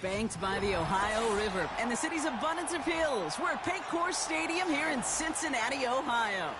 Banked by the Ohio River and the city's abundance of hills. We're at Paycor Stadium here in Cincinnati, Ohio.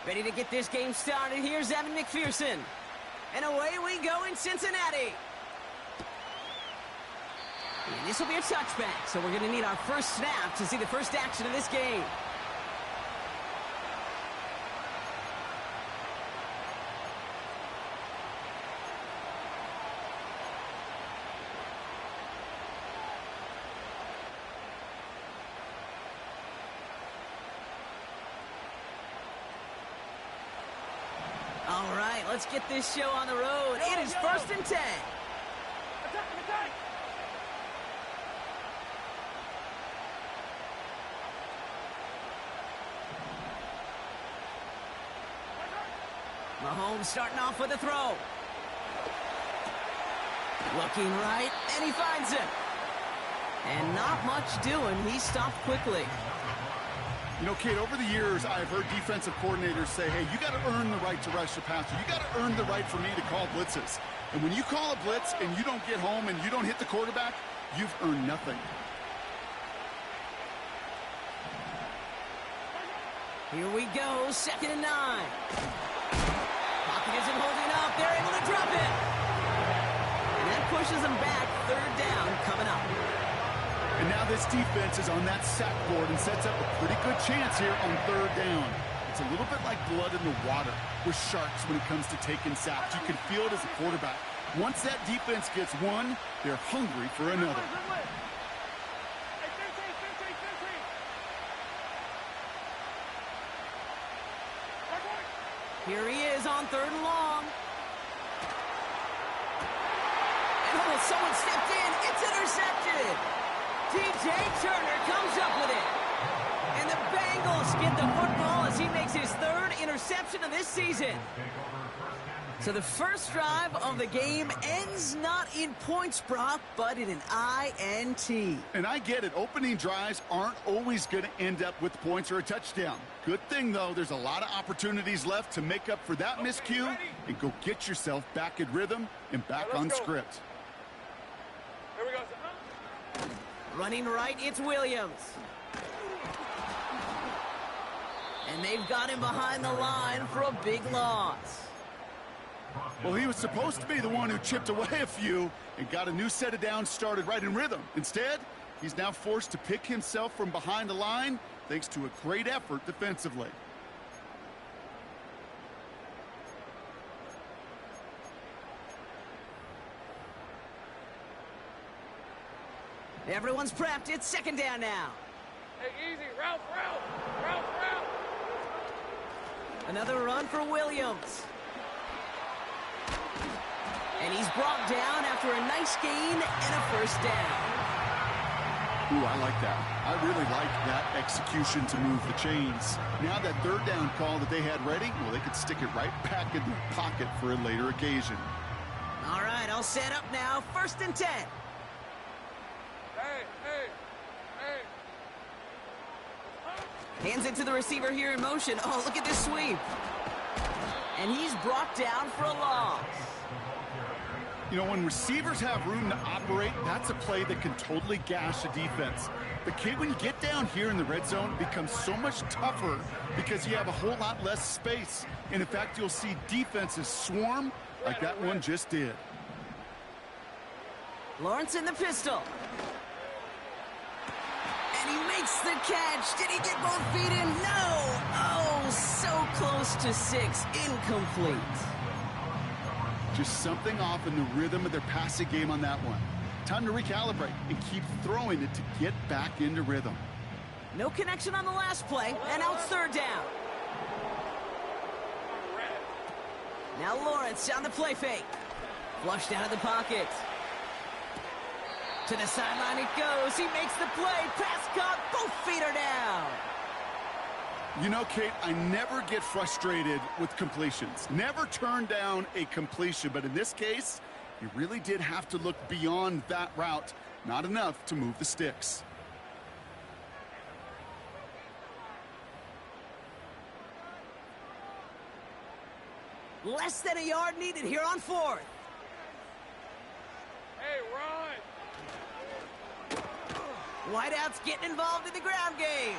Ready to get this game started. Here's Evan McPherson. And away we go in Cincinnati. And this will be a touchback, so we're going to need our first snap to see the first action of this game. All right, let's get this show on the road. It is 1st and 10. Attack! Mahomes starting off with a throw. Looking right, and he finds him. And not much doing. He stopped quickly. You know, Kate, over the years, I've heard defensive coordinators say, hey, you got to earn the right to rush the passer. You got to earn the right for me to call blitzes. And when you call a blitz and you don't get home and you don't hit the quarterback, you've earned nothing. Here we go, 2nd and 9. Pocket isn't holding up. They're able to drop it. And that pushes them back. 3rd down coming up. And now this defense is on that sack board and sets up a pretty good chance here on 3rd down. It's a little bit like blood in the water with sharks when it comes to taking sacks. You can feel it as a quarterback. Once that defense gets one, they're hungry for another. Here he is on 3rd and long. And almost someone stepped in. It's intercepted. T.J. Turner comes up with it. And the Bengals get the football as he makes his 3rd interception of this season. So the first drive of the game ends not in points, Brock, but in an INT. And I get it. Opening drives aren't always going to end up with points or a touchdown. Good thing, though, there's a lot of opportunities left to make up for that miscue and go get yourself back in rhythm and back on script. Here we go. Running right, it's Williams. And they've got him behind the line for a big loss. Well, he was supposed to be the one who chipped away a few and got a new set of downs started right in rhythm. Instead, he's now forced to pick himself from behind the line thanks to a great effort defensively. Everyone's prepped. It's 2nd down now. Hey, easy. Route. Another run for Williams. And he's brought down after a nice gain and a 1st down. Ooh, I like that. I really like that execution to move the chains. Now that 3rd down call that they had ready, well, they could stick it right back in their pocket for a later occasion. All right, I'll set up now. 1st and 10. Hands it to the receiver here in motion. Oh, look at this sweep. And he's brought down for a loss. You know, when receivers have room to operate, that's a play that can totally gash a defense. But, Kate, when you get down here in the red zone, it becomes so much tougher because you have a whole lot less space. And, in fact, you'll see defenses swarm like that one just did. Lawrence in the pistol. And he makes the catch. Did he get both feet in? No. Oh, so close to 6. Incomplete. Just something off in the rhythm of their passing game on that one. Time to recalibrate and keep throwing it to get back into rhythm. No connection on the last play, and now it's 3rd down. Now Lawrence on the play fake. Flushed out of the pocket. To the sideline it goes. He makes the play. Pass caught. Both feet are down. You know, Kate, I never get frustrated with completions. Never turn down a completion. But in this case, you really did have to look beyond that route. Not enough to move the sticks. Less than a yard needed here on fourth. Hey, run! Wideout's getting involved in the ground game.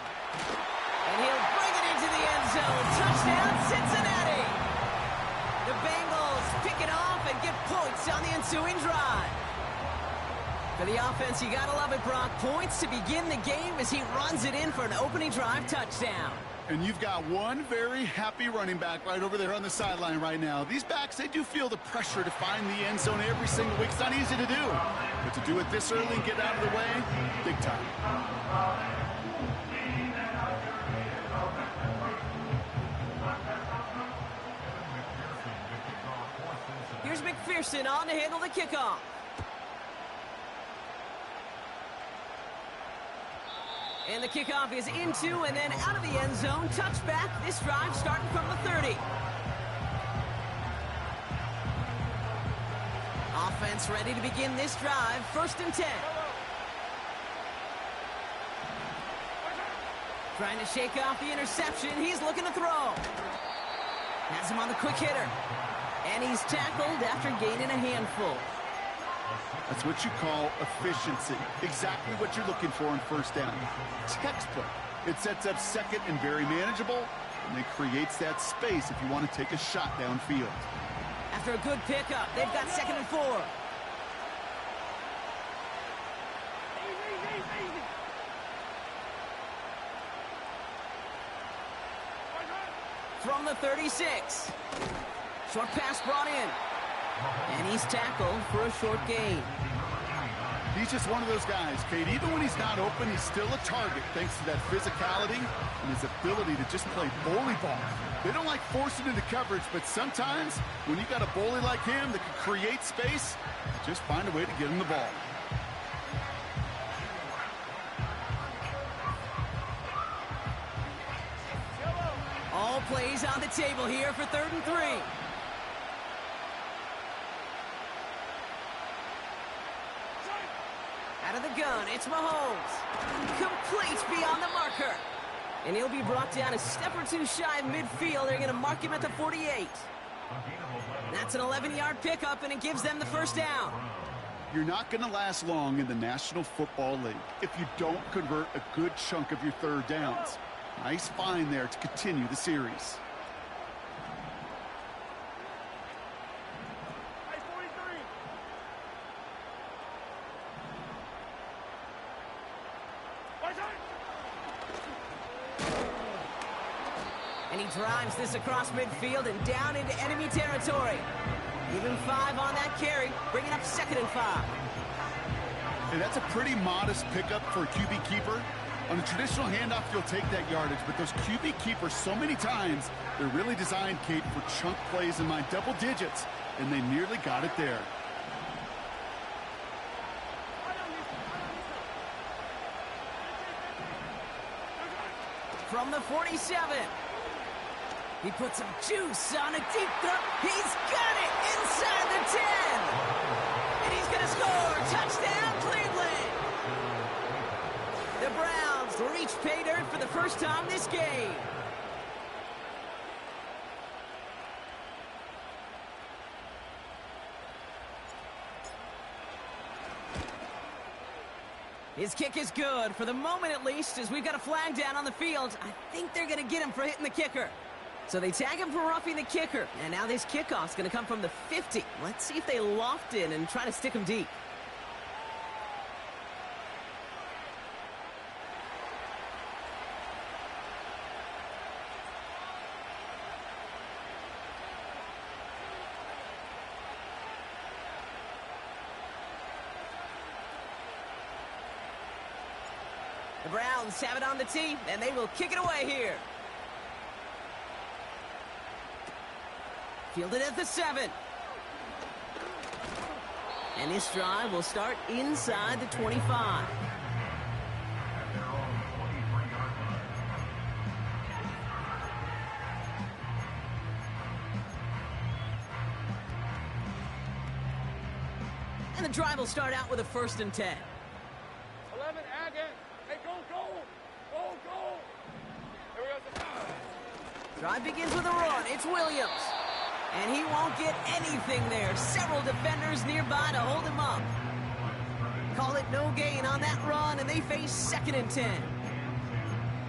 And he'll bring it into the end zone. Touchdown, Cincinnati. The Bengals pick it off and get points on the ensuing drive. For the offense, you gotta love it, Brock. Points to begin the game as he runs it in for an opening drive touchdown. And you've got one very happy running back right over there on the sideline right now. These backs, they do feel the pressure to find the end zone every single week. It's not easy to do. But to do it this early and get out of the way, big time. Here's McPherson on to handle the kickoff. And the kickoff is into and then out of the end zone. Touchback. This drive starting from the 30. Offense ready to begin this drive. 1st and 10. Trying to shake off the interception. He's looking to throw. Has him on the quick hitter. And he's tackled after gaining a handful. That's what you call efficiency. Exactly what you're looking for in 1st down. Textbook. It sets up 2nd and very manageable, and it creates that space if you want to take a shot downfield. After a good pickup, they've got 2nd and 4. From the 36. Short pass brought in. And he's tackled for a short gain. He's just one of those guys, Kate. Even when he's not open, he's still a target thanks to that physicality and his ability to just play bully ball. They don't like forcing into coverage, but sometimes when you got a bully like him that can create space, just find a way to get him the ball. All plays on the table here for 3rd and 3. Out of the gun, it's Mahomes. Complete beyond the marker. And he'll be brought down a step or two shy of midfield. They're going to mark him at the 48. That's an 11-yard pickup, and it gives them the 1st down. You're not going to last long in the National Football League if you don't convert a good chunk of your 3rd downs. Nice find there to continue the series. And he drives this across midfield and down into enemy territory. Even 5 on that carry, bringing up 2nd and 5. And that's a pretty modest pickup for a QB keeper. On a traditional handoff, you'll take that yardage, but those QB keepers, so many times, they're really designed, Kate, for chunk plays in my double digits, and they nearly got it there. From the 47. He puts some juice on a deep throw. He's got it inside the 10. And he's going to score. Touchdown, Cleveland. The Browns reach pay dirt for the first time this game. His kick is good, for the moment at least, as we've got a flag down on the field. I think they're going to get him for hitting the kicker. So they tag him for roughing the kicker, and now this kickoff's going to come from the 50. Let's see if they loft in and try to stick him deep. The Browns have it on the tee, and they will kick it away here. Fielded at the 7. And this drive will start inside the 25. And the drive will start out with a 1st and 10. 11, again. Hey, go, go. Go, go. Here we go. Drive begins with a run. It's Williams. And he won't get anything there. Several defenders nearby to hold him up. Call it no gain on that run, and they face 2nd and 10.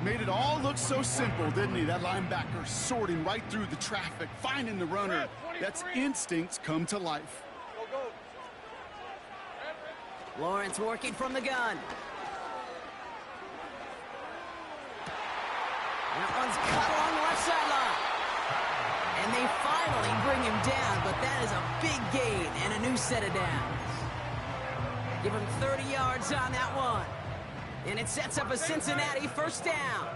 Made it all look so simple, didn't he? That linebacker sorting right through the traffic, finding the runner. That's instincts come to life. Go, go. Lawrence working from the gun. That one's cut along the left sideline. And they finally bring him down, but that is a big gain and a new set of downs. Give him 30 yards on that one. And it sets up a Cincinnati 1st down.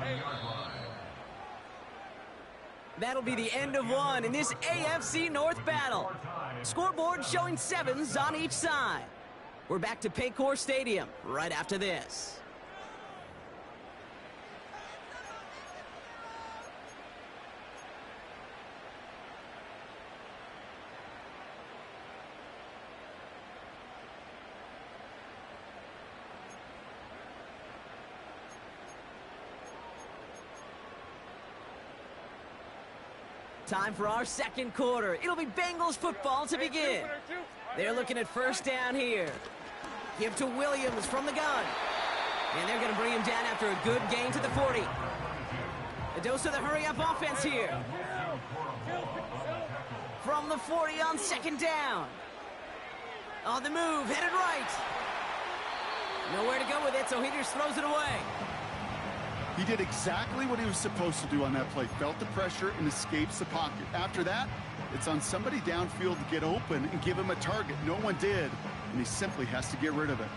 That'll be the end of one in this AFC North battle. Scoreboard showing 7s on each side. We're back to Paycor Stadium right after this. Time for our 2nd quarter. It'll be Bengals football to begin. They're looking at 1st down here. Give to Williams from the gun. And they're going to bring him down after a good gain to the 40. A dose of the hurry-up offense here. From the 40 on 2nd down. On the move, headed right. Nowhere to go with it, so he just throws it away. He did exactly what he was supposed to do on that play. Felt the pressure and escapes the pocket. After that, it's on somebody downfield to get open and give him a target. No one did, and he simply has to get rid of it.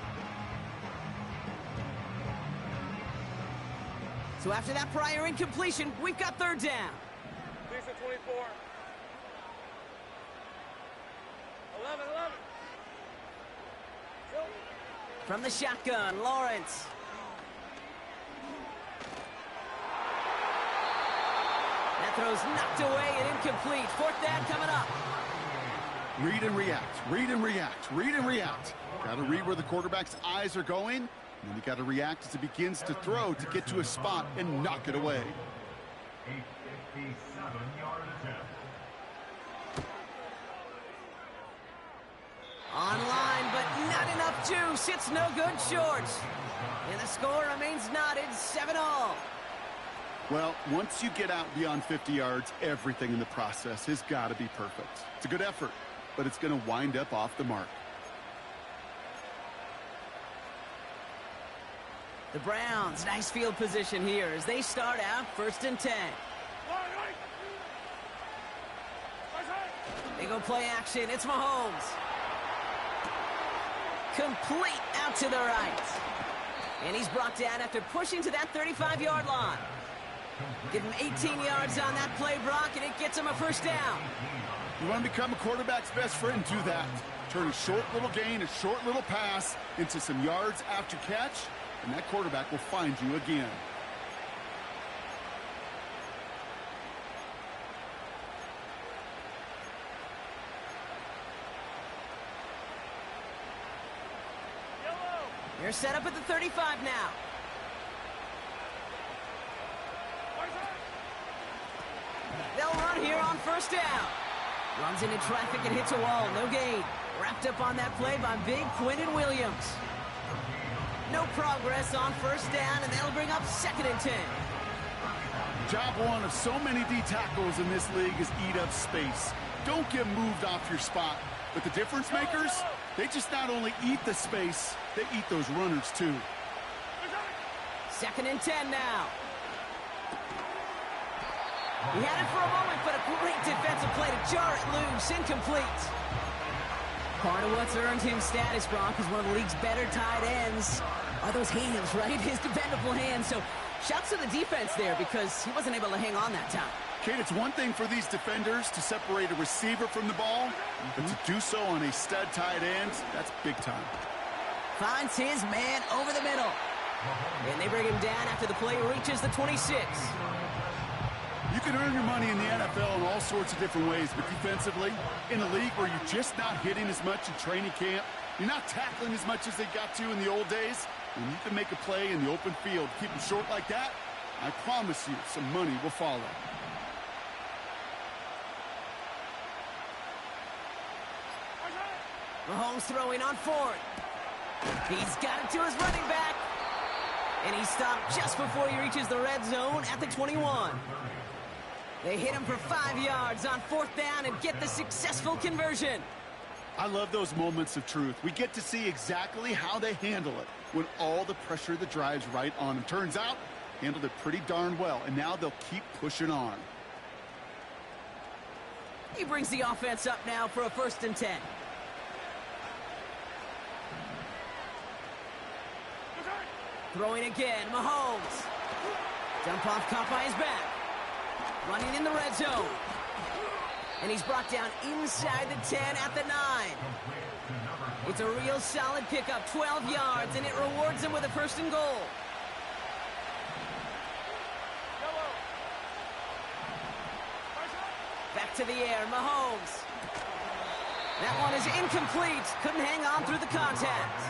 So after that prior incompletion, we've got 3rd down. Decent 24. 11, 11. From the shotgun, Lawrence. That throw's knocked away and incomplete. 4th down coming up. Read and react, read and react, read and react. Got to read where the quarterback's eyes are going, and then you got to react as he begins to throw to get to a spot and knock it away. 857-yard attempt. Online, but not enough juice. It's no good short. And the score remains knotted, 7-all. Well, once you get out beyond 50 yards, everything in the process has got to be perfect. It's a good effort, but it's going to wind up off the mark. The Browns, nice field position here as they start out 1st and 10. They go play action. It's Mahomes. Complete out to the right. And he's brought down after pushing to that 35-yard line. Give him 18 yards on that play, Brock, and it gets him a 1st down. You want to become a quarterback's best friend, do that. Turn a short little gain, a short little pass into some yards after catch, and that quarterback will find you again. They're set up at the 35 now. They'll run here on 1st down. Runs into traffic and hits a wall. No gain. Wrapped up on that play by big Quinton Williams. No progress on 1st down, and they'll bring up 2nd and 10. Job one of so many D tackles in this league is eat up space. Don't get moved off your spot. But the difference makers, they just not only eat the space, they eat those runners too. 2nd and 10 now. He had it for a moment, but a great defensive play to jar it loose. Incomplete. Part of what's earned him status, Brock, is one of the league's better tight ends. Are those hands, right? His dependable hands. So shouts to the defense there because he wasn't able to hang on that time. Kate, it's one thing for these defenders to separate a receiver from the ball, but to do so on a stud tight end, that's big time. Finds his man over the middle. And they bring him down after the play reaches the 26. You can earn your money in the NFL in all sorts of different ways, but defensively, in a league where you're just not hitting as much in training camp, you're not tackling as much as they got to in the old days, when you can make a play in the open field, keep them short like that, I promise you some money will follow. Mahomes throwing on fourth. He's got it to his running back. And he stopped just before he reaches the red zone at the 21. They hit him for 5 yards on fourth down and get the successful conversion. I love those moments of truth. We get to see exactly how they handle it when all the pressure that drives right on them. Turns out, handled it pretty darn well, and now they'll keep pushing on. He brings the offense up now for a 1st and 10. Throwing again, Mahomes. Dump off caught by his back. Running in the red zone. And he's brought down inside the 10 at the 9. It's a real solid pickup, 12 yards, and it rewards him with a 1st and goal. Back to the air, Mahomes. That one is incomplete. Couldn't hang on through the contact.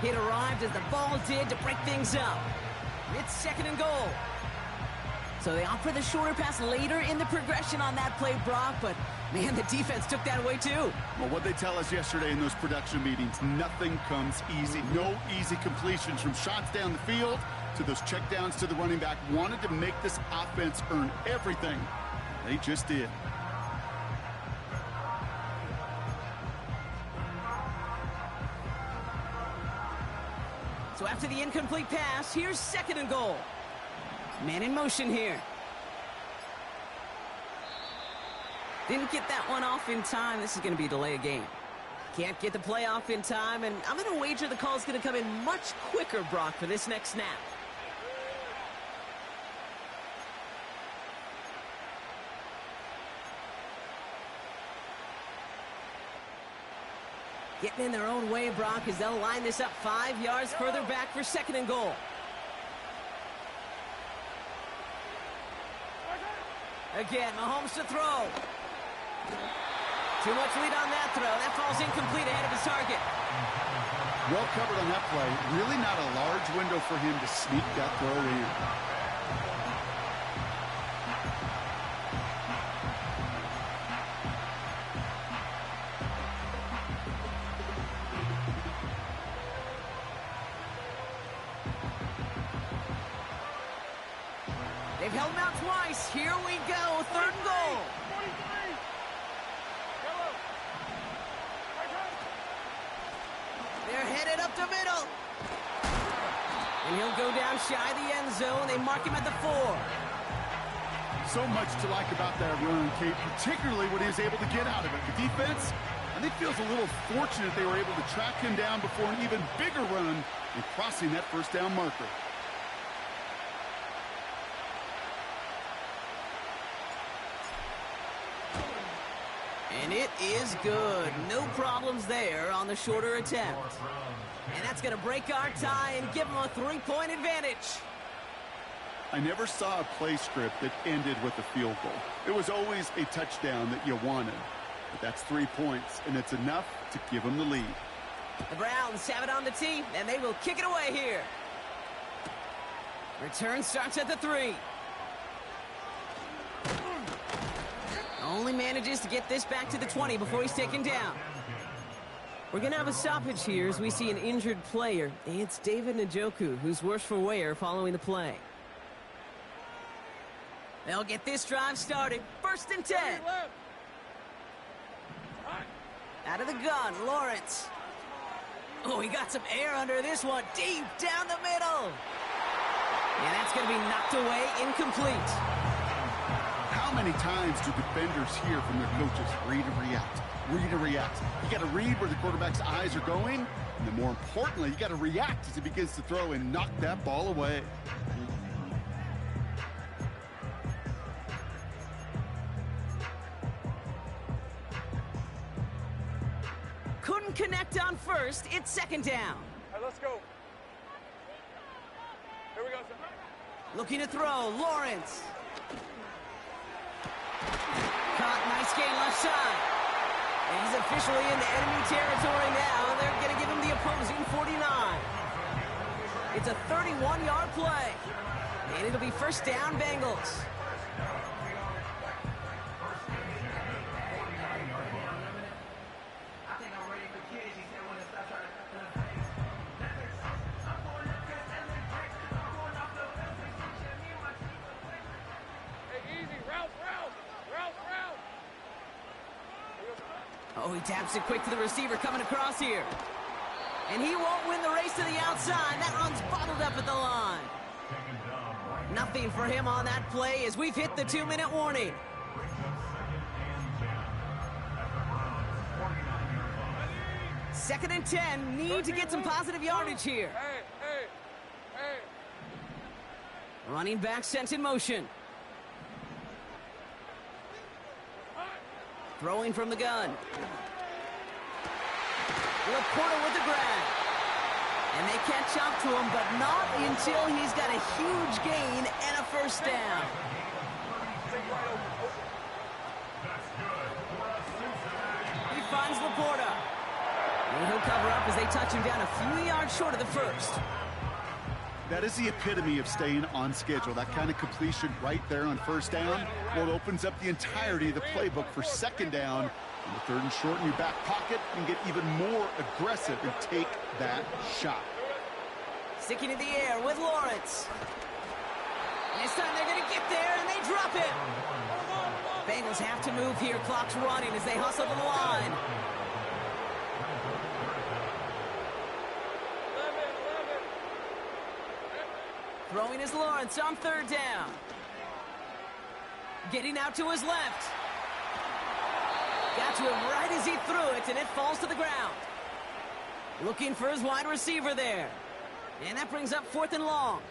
It arrived as the ball did to break things up. It's 2nd and goal. So they opt for the shorter pass later in the progression on that play, Brock, but man, the defense took that away too. Well, what they tell us yesterday in those production meetings, nothing comes easy. No easy completions from shots down the field to those checkdowns to the running back. Wanted to make this offense earn everything. They just did. So after the incomplete pass, here's 2nd and goal. Man in motion here. Didn't get that one off in time. This is going to be a delay of game. Can't get the play off in time, and I'm going to wager the call's going to come in much quicker, Brock, for this next snap. Getting in their own way, Brock, as they'll line this up 5 yards further back for 2nd and goal. Again, Mahomes to throw. Too much lead on that throw. That falls incomplete ahead of his target. Well covered on that play. Really not a large window for him to sneak that throw in. They've held him out twice. Here we go. 3rd and goal. They're headed up the middle. And he'll go down shy of the end zone. They mark him at the 4. So much to like about that run, Kate, particularly what he was able to get out of it. The defense, I think, feels a little fortunate they were able to track him down before an even bigger run and crossing that 1st down marker. And it is good. No problems there on the shorter attempt. And that's going to break our tie and give them a 3-point advantage. I never saw a play script that ended with a field goal. It was always a touchdown that you wanted. But that's 3 points, and it's enough to give them the lead. The Browns have it on the tee, and they will kick it away here. Return starts at the 3. Only manages to get this back to the 20 before he's taken down. We're going to have a stoppage here as we see an injured player. It's David Njoku, who's worse for wear following the play. They'll get this drive started. 1st and 10. Out of the gun, Lawrence. Oh, he got some air under this one. Deep down the middle. And that's going to be knocked away, incomplete. How many times do defenders hear from their coaches, read and react, read and react? You got to read where the quarterback's eyes are going, and then more importantly, you got to react as he begins to throw and knock that ball away. couldn't connect on first. It's second down. Hey, let's go. Here we go, sir. Looking to throw, Lawrence. Caught, nice gain left side. And he's officially into enemy territory now. They're going to give him the opposing 49. It's a 31-yard play. And it'll be first down, Bengals. Oh, he taps it quick to the receiver coming across here. And he won't win the race to the outside. That run's bottled up at the line. Nothing for him on that play as we've hit the 2-minute warning. Second and 10. Need to get some positive yardage here. Hey. Running back sent in motion. Throwing from the gun. Laporta with the grab. And they catch up to him, but not until he's got a huge gain and a first down. He finds Laporta. And he'll cover up as they touch him down a few yards short of the first. That is the epitome of staying on schedule. That kind of completion right there on first down. Well, it opens up the entirety of the playbook for second down. On the third and short in your back pocket, you can get even more aggressive and take that shot. Sticking in the air with Lawrence. And this time they're going to get there, and they drop it. Bengals have to move here. Clock's running as they hustle to the line. Throwing is Lawrence on third down. Getting out to his left. Got to him right as he threw it, and it falls to the ground. Looking for his wide receiver there. And that brings up fourth and long.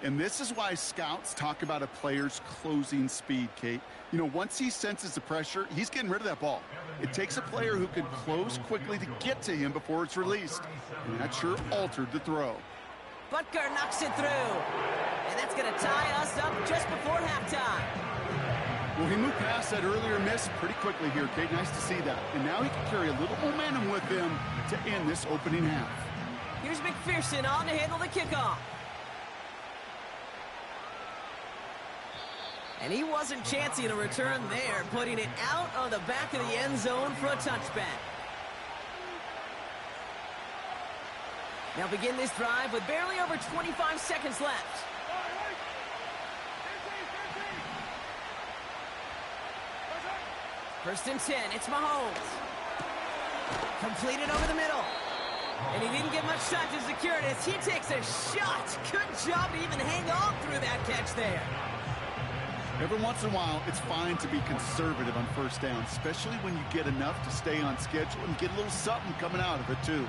And this is why scouts talk about a player's closing speed, Kate. You know, once he senses the pressure, he's getting rid of that ball. It takes a player who can close quickly to get to him before it's released. And that sure altered the throw. Butker knocks it through. And that's going to tie us up just before halftime. Well, he moved past that earlier miss pretty quickly here, Kate. Nice to see that. And now he can carry a little momentum with him to end this opening half. Here's McPherson on to handle the kickoff. And he wasn't chancing a return there, putting it out of the back of the end zone for a touchback. Now begin this drive with barely over 25 seconds left. First and 10, it's Mahomes. Completed over the middle. And he didn't get much time to secure it as he takes a shot. Good job to even hang on through that catch there. Every once in a while, it's fine to be conservative on first down, especially when you get enough to stay on schedule and get a little something coming out of it, too.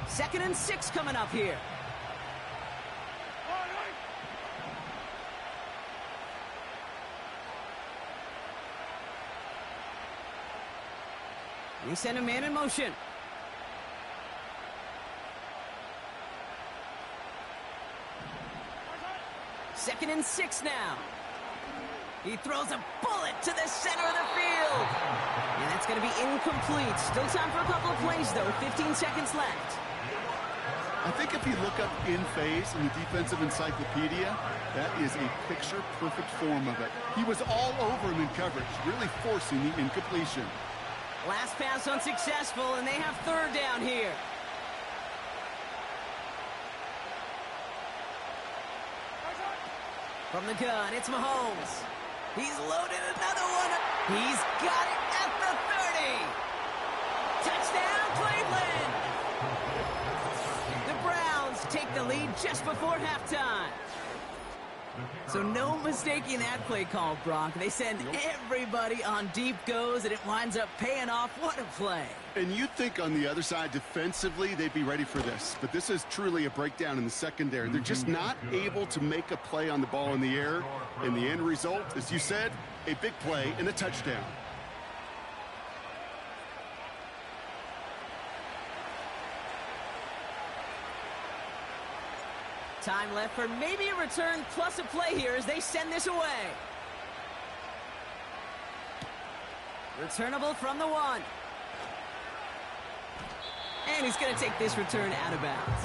Second and 6 coming up here. And he sent a man in motion. Second and 6 now. He throws a bullet to the center of the field. And that's going to be incomplete. Still time for a couple of plays, though. 15 seconds left. I think if you look up in phase in the defensive encyclopedia, that is a picture-perfect form of it. He was all over him in coverage, really forcing the incompletion. Last pass unsuccessful, and they have third down here. From the gun, it's Mahomes. He's loaded another one. He's got it at the 30. Touchdown, Cleveland. The Browns take the lead just before halftime. So no mistaking that play call, Brock. They send everybody on deep goes, and it winds up paying off. What a play. And you'd think on the other side, defensively, they'd be ready for this. But this is truly a breakdown in the secondary. They're just not able to make a play on the ball in the air. And the end result, as you said, a big play and a touchdown. Time left for maybe a return plus a play here as they send this away. Returnable from the 1. And he's going to take this return out of bounds.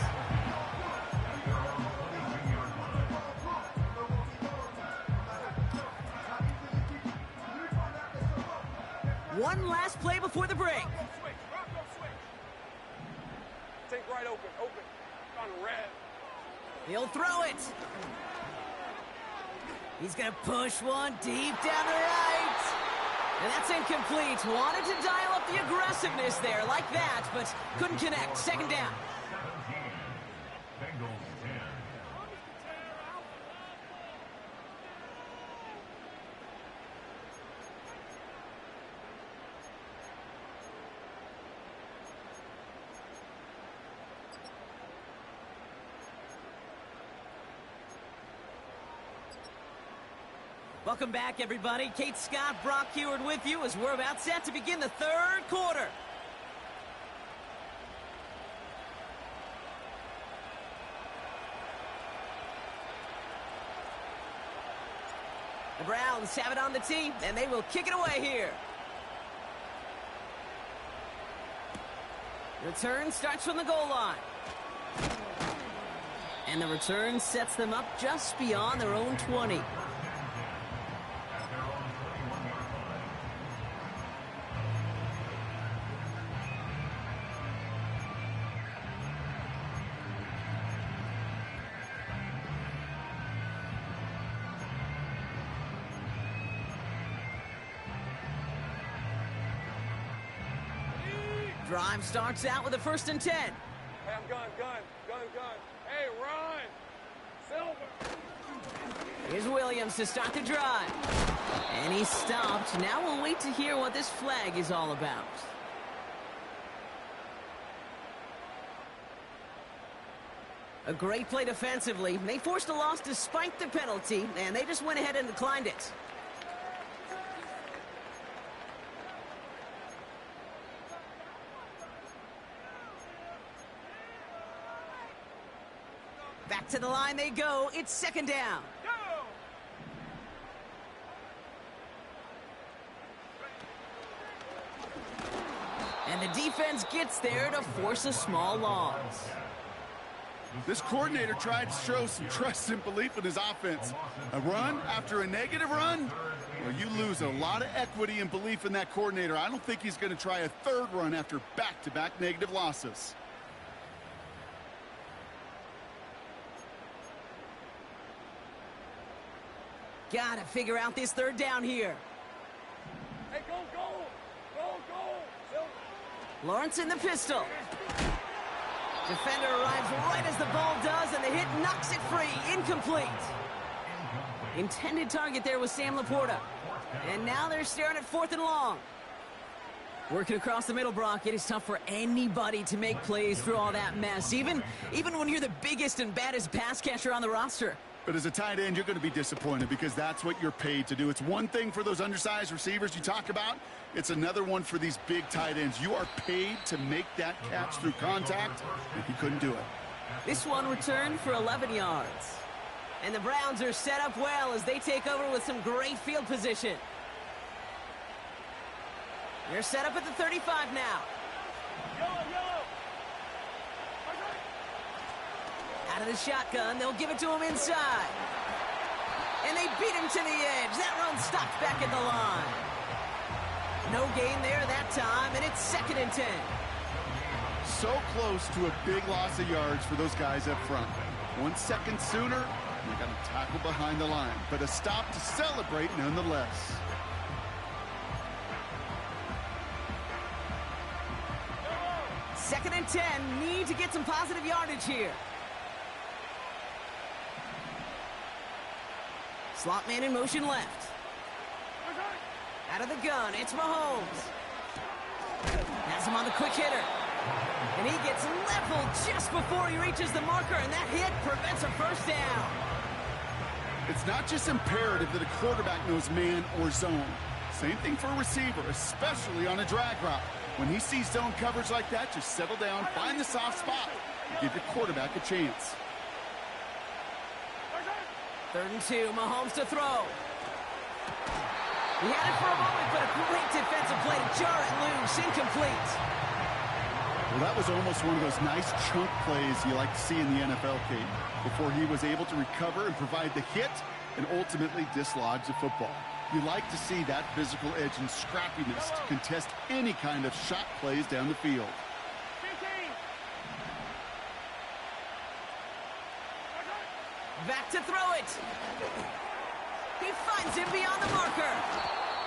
One last play before the break. Take right open. On red. He'll throw it. He's going to push one deep down the right. And that's incomplete. Wanted to dial up the aggressiveness there like that, but couldn't connect. Second down. Welcome back, everybody. Kate Scott, Brock Heward with you as we're about set to begin the third quarter. The Browns have it on the tee, and they will kick it away here. Return starts from the goal line. And the return sets them up just beyond their own 20. Drive starts out with a 1st and 10. Hey, I'm gun. Hey, run! Silver! Here's Williams to start the drive. And he stopped. Now we'll wait to hear what this flag is all about. A great play defensively. They forced a loss despite the penalty, and they just went ahead and declined it. Back to the line they go. It's second down. And the defense gets there to force a small loss. This coordinator tried to show some trust and belief in his offense. A run after a negative run? Well, you lose a lot of equity and belief in that coordinator. I don't think he's going to try a third run after back-to-back negative losses. Gotta figure out this third down here. Hey, go! Lawrence in the pistol. Defender arrives right as the ball does, and the hit knocks it free. Incomplete. Intended target there was Sam Laporta. And now they're staring at 4th and long. Working across the middle, Brock. It is tough for anybody to make plays through all that mess, even when you're the biggest and baddest pass catcher on the roster. But as a tight end, you're going to be disappointed because that's what you're paid to do. It's one thing for those undersized receivers you talk about. It's another one for these big tight ends. You are paid to make that catch through contact, and he couldn't do it. This one returned for 11 yards. And the Browns are set up well as they take over with some great field position. They're set up at the 35 now. Yellow! Out of the shotgun, they'll give it to him inside. And they beat him to the edge. That run stopped back at the line. No gain there that time, and it's 2nd and 10. So close to a big loss of yards for those guys up front. 1 second sooner, they got a tackle behind the line, but a stop to celebrate nonetheless. Second and 10, need to get some positive yardage here. Slot man in motion left. Out of the gun, it's Mahomes. Has him on the quick hitter. And he gets leveled just before he reaches the marker, and that hit prevents a first down. It's not just imperative that a quarterback knows man or zone. Same thing for a receiver, especially on a drag route. When he sees zone coverage like that, just settle down, find the soft spot, and give your quarterback a chance. 3rd and 2, Mahomes to throw. He had it for a moment, but a great defensive play to jar it loose, incomplete. Well, that was almost one of those nice chunk plays you like to see in the NFL, Kate, before he was able to recover and provide the hit and ultimately dislodge the football. You like to see that physical edge and scrappiness to contest any kind of shot plays down the field. Back to throw it. He finds him beyond the marker.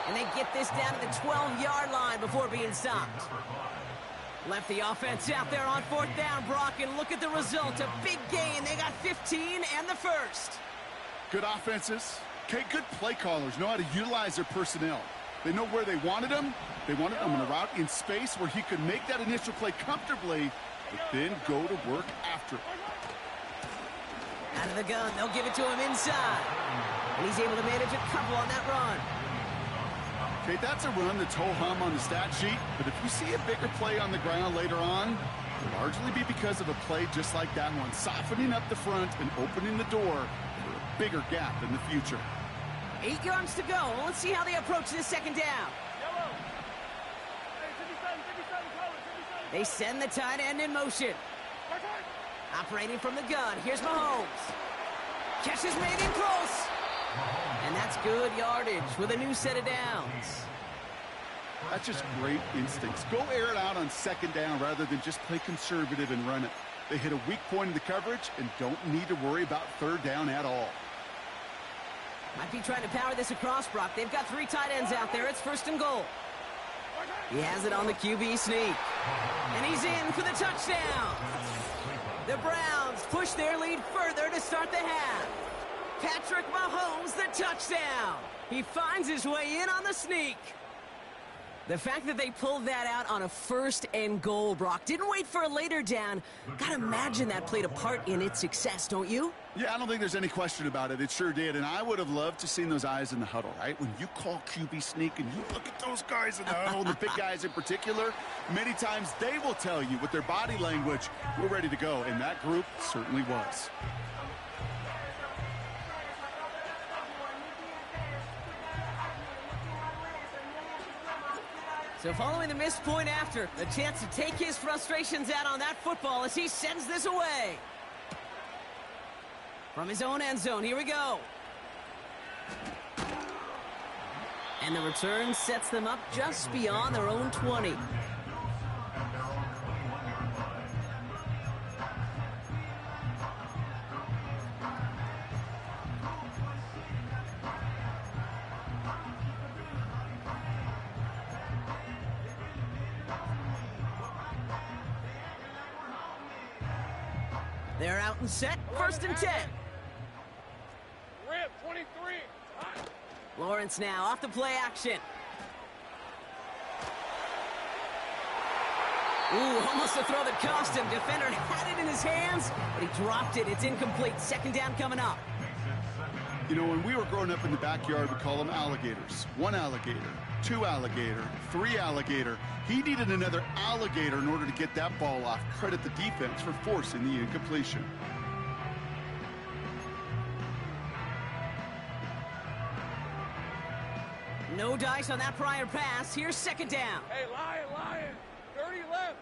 And they get this down to the 12-yard line before being stopped. Left the offense out there on 4th down, Brock, and look at the result. A big gain. They got 15 and the first. Good offenses. Okay, good play callers know how to utilize their personnel. They know where they wanted them. They wanted them on a route in space where he could make that initial play comfortably, but then go to work after it. Out of the gun, they'll give it to him inside. And he's able to manage a couple on that run. Okay, that's a run that's ho-hum on the stat sheet, but if you see a bigger play on the ground later on, it'll largely be because of a play just like that one, softening up the front and opening the door for a bigger gap in the future. 8 yards to go. Let's see how they approach this 2nd down. They send the tight end in motion. Operating from the gun, here's Mahomes. Catch is made in close. And that's good yardage with a new set of downs. That's just great instincts. Go air it out on 2nd down rather than just play conservative and run it. They hit a weak point in the coverage and don't need to worry about 3rd down at all. Might be trying to power this across, Brock. They've got 3 tight ends out there. It's 1st and goal. He has it on the QB sneak. And he's in for the touchdown. The Browns push their lead further to start the half. Patrick Mahomes, the touchdown. He finds his way in on the sneak. The fact that they pulled that out on a 1st and goal, Brock, didn't wait for a later down. Gotta imagine that played a part in its success, don't you? Yeah, I don't think there's any question about it. It sure did, and I would have loved to seen those eyes in the huddle, right? When you call QB sneak and you look at those guys in the huddle, the big guys in particular, many times they will tell you with their body language, we're ready to go, and that group certainly was. So following the missed point after, a chance to take his frustrations out on that football as he sends this away. From his own end zone, here we go. And the return sets them up just beyond their own 20. They're out and set, 1st and 10. Rip, 23. Lawrence now off the play action. Ooh, almost a throw that cost him. Defender had it in his hands, but he dropped it. It's incomplete. 2nd down coming up. You know, when we were growing up in the backyard, we call them alligators. 1 alligator, 2 alligator, 3 alligator. He needed another alligator in order to get that ball off. Credit the defense for forcing the incompletion. No dice on that prior pass. Here's 2nd down. Hey, Lion. 30 left.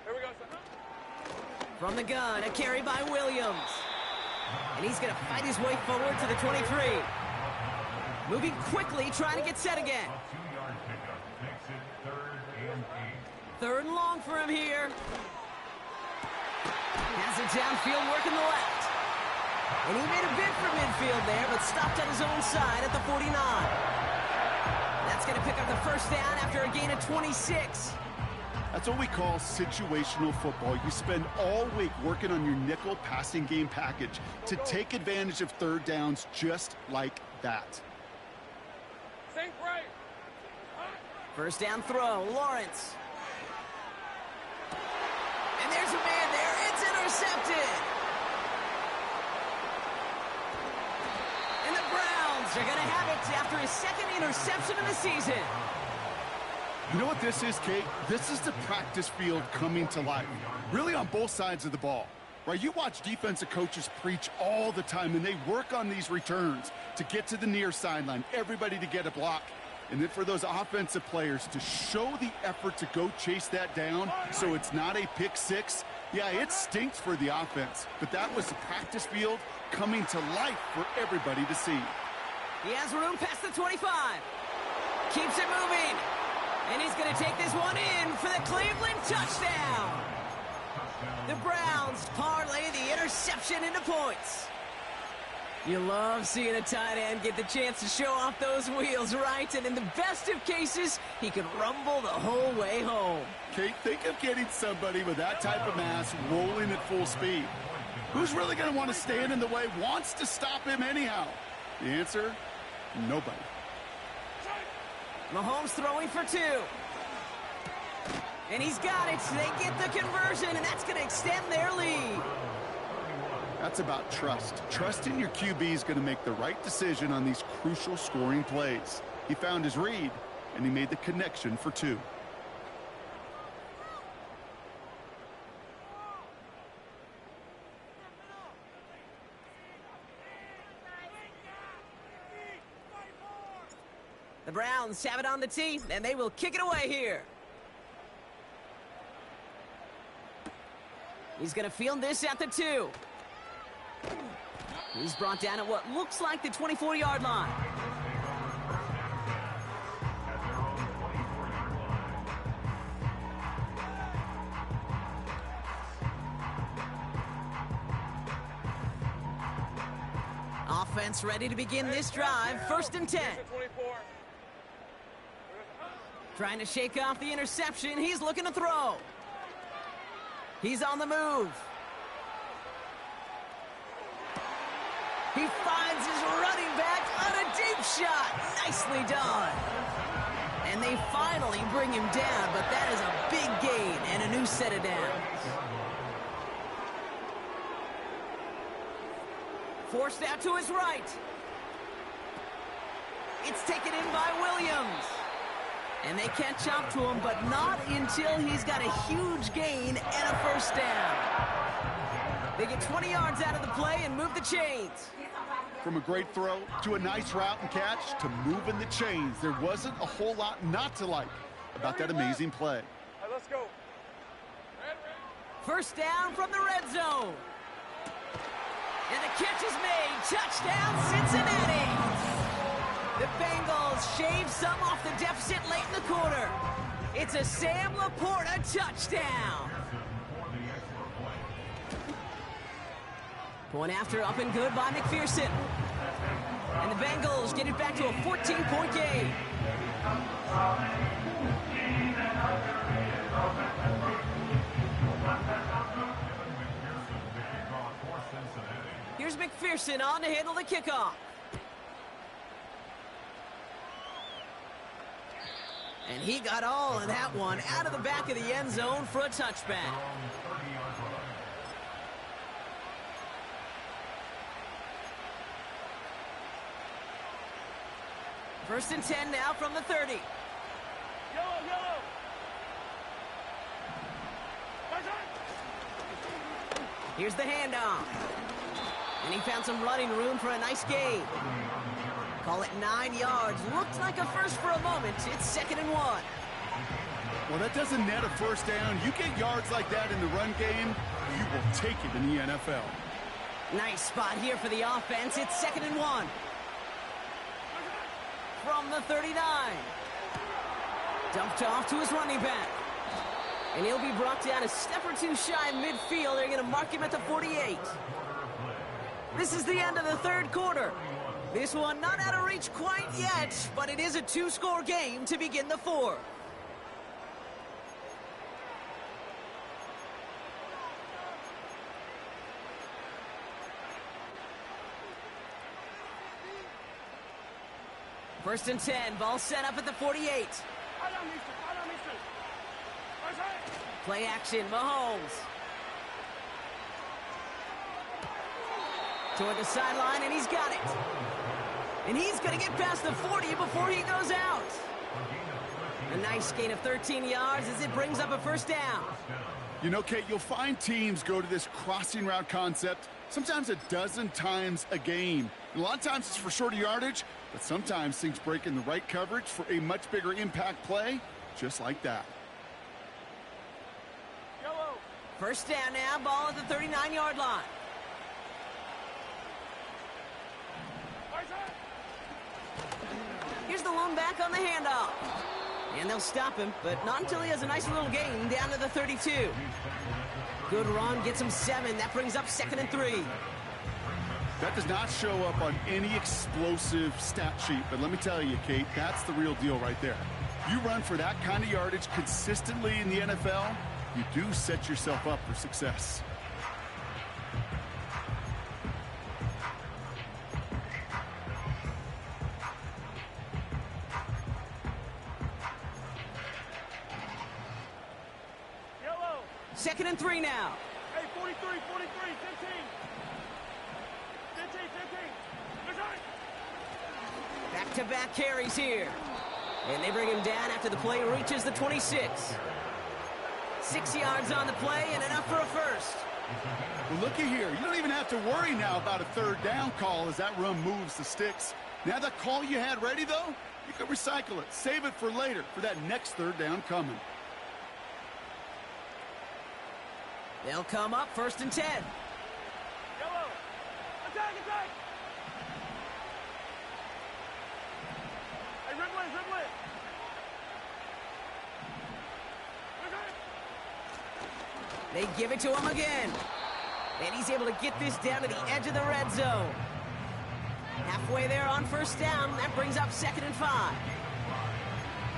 Here we go, son. From the gun, a carry by Williams. And he's going to fight his way forward to the 23. Moving quickly, trying to get set again. 3rd and long for him here. Has it downfield, working the left. And he made a bid for midfield there, but stopped on his own side at the 49. That's going to pick up the 1st down after a gain of 26. That's what we call situational football. You spend all week working on your nickel passing game package to take advantage of third downs just like that. Think right. First down throw, Lawrence. And there's a man there. It's intercepted. And the Browns are going to have it after his second interception of the season. You know what this is, Kate? This is the practice field coming to life, really on both sides of the ball. Right? You watch defensive coaches preach all the time, and they work on these returns to get to the near sideline, everybody to get a block. And then for those offensive players to show the effort to go chase that down so it's not a pick six, yeah, it stinks for the offense. But that was the practice field coming to life for everybody to see. He has room past the 25. Keeps it moving. And he's going to take this one in for the Cleveland touchdown. The Browns parlay the interception into points. You love seeing a tight end get the chance to show off those wheels, right? And in the best of cases, he can rumble the whole way home. Kate, think of getting somebody with that type of mass rolling at full speed. Who's really going to want to stand in the way, wants to stop him anyhow? The answer, nobody. Mahomes throwing for two. And he's got it. They get the conversion, and that's going to extend their lead. That's about trust. Trusting your QB is going to make the right decision on these crucial scoring plays. He found his read, and he made the connection for two. The Browns have it on the tee, and they will kick it away here. He's going to field this at the 2. He's brought down at what looks like the 24-yard line. Offense ready to begin this drive. First and 10. Trying to shake off the interception. He's looking to throw. He's on the move. He finds his running back on a deep shot. Nicely done. And they finally bring him down, but that is a big gain and a new set of downs. Forced out to his right. It's taken in by Williams. And they catch up to him, but not until he's got a huge gain and a first down. They get 20 yards out of the play and move the chains. From a great throw to a nice route and catch to moving the chains, there wasn't a whole lot not to like about that amazing play. Right, let's go. First down from the red zone. And the catch is made. Touchdown, Cincinnati. The Bengals shave some off the deficit late in the quarter. It's a Sam Laporta touchdown. Point after up and good by McPherson. And the Bengals get it back to a 14-point game. Here's McPherson on to handle the kickoff. And he got all of that one out of the back of the end zone for a touchback. First and 10 now from the 30. Yellow. Here's the handoff. And he found some running room for a nice gain. Call it 9 yards. Looked like a first for a moment. It's 2nd and 1. Well, that doesn't net a first down. You get yards like that in the run game, you will take it in the NFL. Nice spot here for the offense. It's 2nd and 1. From the 39. Dumped off to his running back. And he'll be brought down a step or two shy of midfield. They're going to mark him at the 48. This is the end of the third quarter. This one not out of reach quite yet, but it is a 2-score game to begin the fourth. First and 10, ball set up at the 48. Play action, Mahomes. Toward the sideline, and he's got it. And he's going to get past the 40 before he goes out. A nice gain of 13 yards as it brings up a first down. You know, Kate, you'll find teams go to this crossing route concept sometimes a dozen times a game. And a lot of times it's for shorter yardage, but sometimes things break in the right coverage for a much bigger impact play, just like that. Yellow. First down now, ball at the 39-yard line. Here's the lone back on the handoff. And they'll stop him, but not until he has a nice little gain down to the 32. Good run, gets him 7. That brings up 2nd and 3. That does not show up on any explosive stat sheet, but let me tell you, Kate, that's the real deal right there. You run for that kind of yardage consistently in the NFL, you do set yourself up for success. Yellow. 2nd and 3 now. Hey, 43, 43, 15. 15, 15. Back-to-back carries here. And they bring him down after the play reaches the 26. 6 yards on the play and enough for a first. Well, looky here. You don't even have to worry now about a third down call as that run moves the sticks. Now that call you had ready, though, you can recycle it. Save it for later for that next third down coming. They'll come up 1st and 10. Yellow. Attack, attack. Hey, dribble it, dribble it. They give it to him again. And he's able to get this down to the edge of the red zone. Halfway there on 1st down. That brings up 2nd and 5.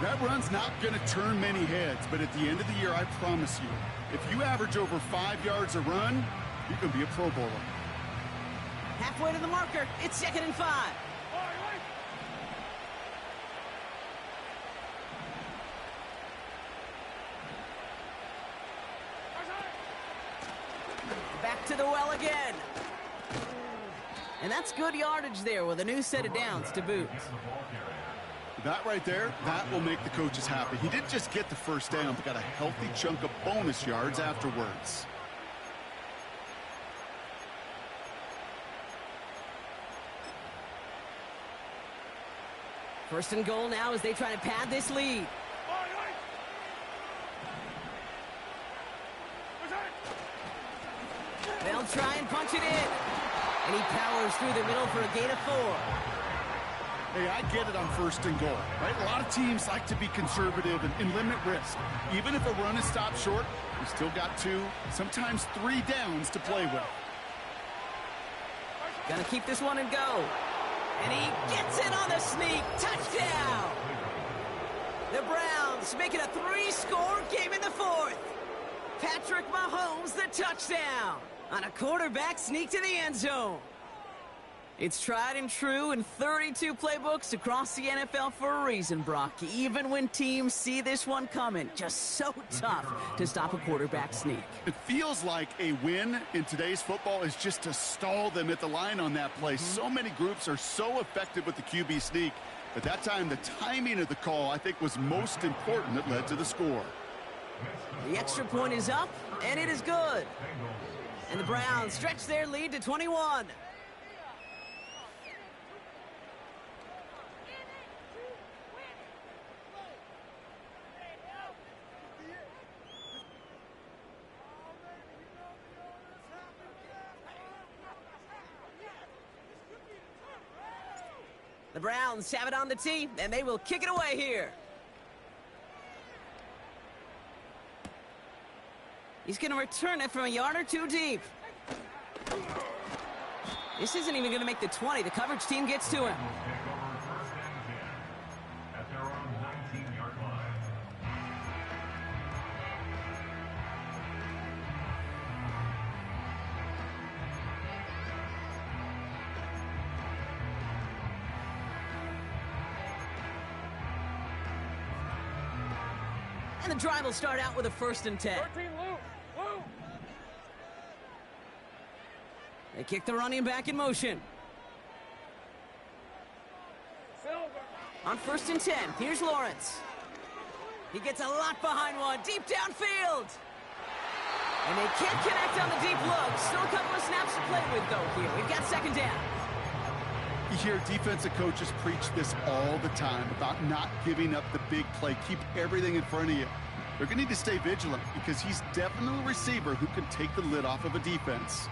That run's not going to turn many heads, but at the end of the year, I promise you, if you average over 5 yards a run, you can be a Pro Bowler. Halfway to the marker. It's 2nd and 5. Back to the well again. And that's good yardage there with a new set of downs to boot. That right there, that will make the coaches happy. He didn't just get the first down, but got a healthy chunk of bonus yards afterwards. First and goal now as they try to pad this lead. They'll try and punch it in. And he powers through the middle for a gain of 4. Hey, I get it on 1st and goal, right? A lot of teams like to be conservative and limit risk. Even if a run is stopped short, you still got 2, sometimes 3 downs to play with. Gonna keep this one and go. And he gets it on the sneak. Touchdown! The Browns make it a 3-score game in the 4th. Patrick Mahomes, the touchdown on a quarterback sneak to the end zone. It's tried and true in 32 playbooks across the NFL for a reason, Brock. Even when teams see this one coming, just so tough to stop a quarterback sneak. It feels like a win in today's football is just to stall them at the line on that play. So many groups are so effective with the QB sneak. At that time, the timing of the call, I think, was most important that led to the score. The extra point is up, and it is good. And the Browns stretch their lead to 21. The Browns have it on the tee, and they will kick it away here. He's going to return it from a yard or 2 deep. This isn't even going to make the 20. The coverage team gets to him. And the drive will start out with a 1st and 10. 13 loose. Loose. They kick the running back in motion. Silver. On 1st and 10, here's Lawrence. He gets a lot behind one, deep downfield. And they can't connect on the deep look. Still a couple of snaps to play with, though, here. We've got 2nd down. You hear defensive coaches preach this all the time about not giving up the big play. Keep everything in front of you. They're going to need to stay vigilant because he's definitely a receiver who can take the lid off of a defense.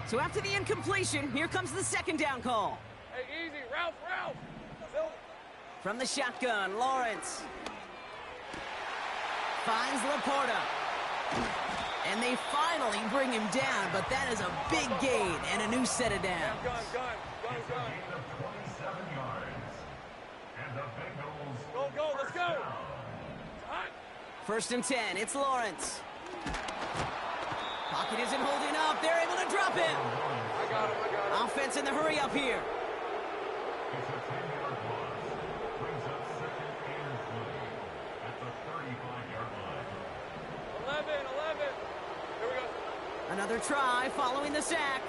So after the incompletion, here comes the 2nd down call. Hey, easy. Ralph. Silver. From the shotgun, Lawrence finds Laporta. And they finally bring him down, but that is a big gain and a new set of downs. Gun. 27 yards. And the Bengals. Go, let's go. Hot. 1st and 10, it's Lawrence. Pocket isn't holding up. They're able to drop him. I got him. Offense in the hurry up here. It's a 10-yard loss. Brings up 2nd and 20 at the 35-yard line. 11. Here we go. Another try following the sack.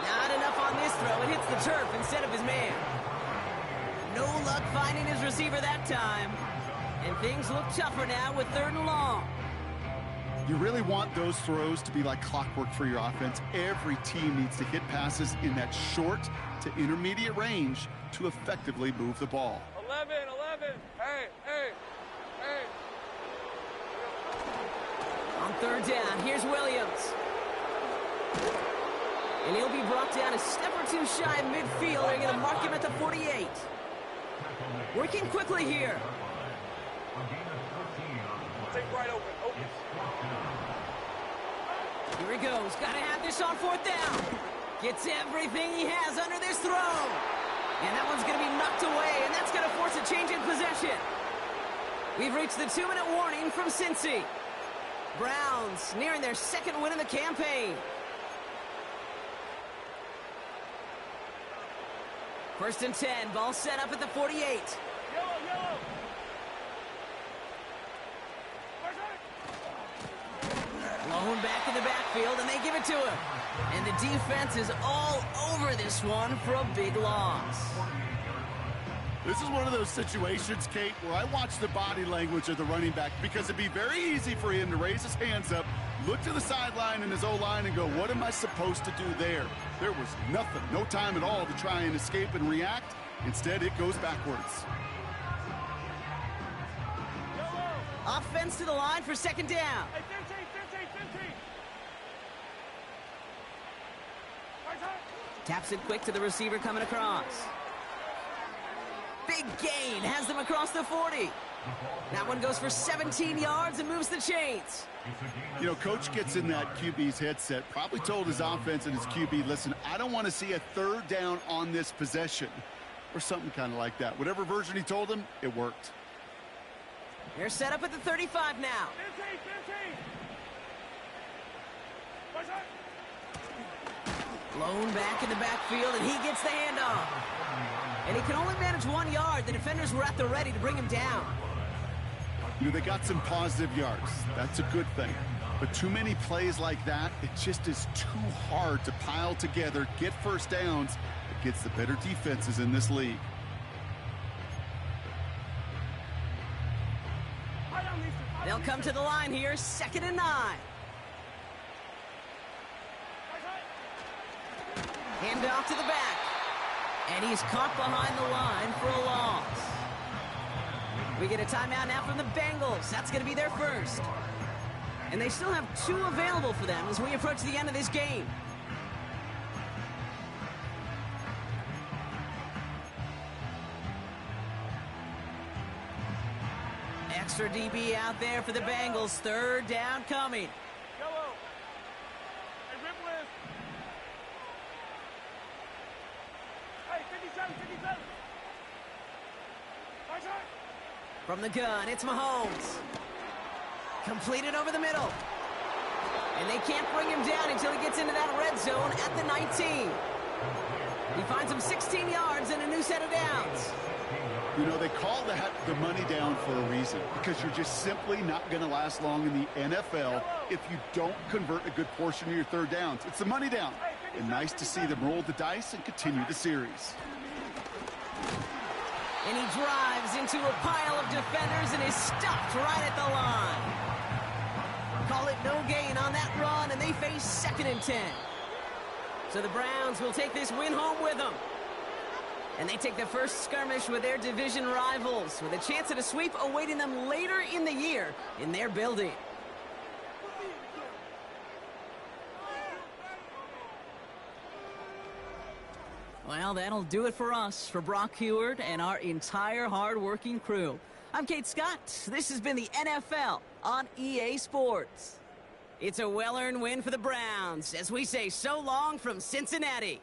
Not enough on this throw. It hits the turf instead of his man. No luck finding his receiver that time. And things look tougher now with 3rd and long. You really want those throws to be like clockwork for your offense. Every team needs to hit passes in that short to intermediate range to effectively move the ball. 11. Hey. On 3rd down, here's Williams. And he'll be brought down a step or 2 shy of midfield. They're going to mark him at the 48. Working quickly here. Take right open. Here he goes. Got to have this on 4th down. Gets everything he has under this throw. And that one's going to be knocked away, and that's going to force a change in possession. We've reached the 2-minute warning from Cincy. Browns nearing their 2nd win of the campaign. 1st and 10, ball set up at the 48. Yellow. Blown back in the backfield, and they give it to him. And the defense is all over this one for a big loss. This is one of those situations, Kate, where I watch the body language of the running back because it'd be very easy for him to raise his hands up, look to the sideline in his O-line and go, what am I supposed to do there? There was nothing, no time at all to try and escape and react. Instead, it goes backwards. Offense to the line for 2nd down. Hey, 15. Taps it quick to the receiver coming across. Big gain, has them across the 40. That one goes for 17 yards and moves the chains. You know, coach gets in that QB's headset, probably told his offense and his QB, listen, I don't want to see a 3rd down on this possession. Or something kind of like that. Whatever version he told him, it worked. They're set up at the 35 now. 15. Blown back in the backfield, and he gets the handoff. And he can only manage 1 yard. The defenders were at the ready to bring him down. You know, they got some positive yards. That's a good thing. But too many plays like that, it just is too hard to pile together, get 1st downs against the better defenses in this league. They'll come to the line here, 2nd and 9. Hand off to the back. And he's caught behind the line for a loss. We get a timeout now from the Bengals. That's going to be their first. And they still have 2 available for them as we approach the end of this game. Extra DB out there for the Bengals. 3rd down coming. Yellow. Hey, Ripley. Hey, 57. From the gun, it's Mahomes. Completed over the middle. And they can't bring him down until he gets into that red zone at the 19. He finds him 16 yards and a new set of downs. You know, they call that the money down for a reason, because you're just simply not going to last long in the NFL if you don't convert a good portion of your third downs. It's the money down. And nice to see them roll the dice and continue the series. And he drives into a pile of defenders and is stopped right at the line. Call it no gain on that run, and they face 2nd and 10. So the Browns will take this win home with them. And they take the first skirmish with their division rivals, with a chance at a sweep awaiting them later in the year in their building. Well, that'll do it for us, for Brock Heward and our entire hard-working crew. I'm Kate Scott. This has been the NFL on EA Sports. It's a well-earned win for the Browns as we say so long from Cincinnati.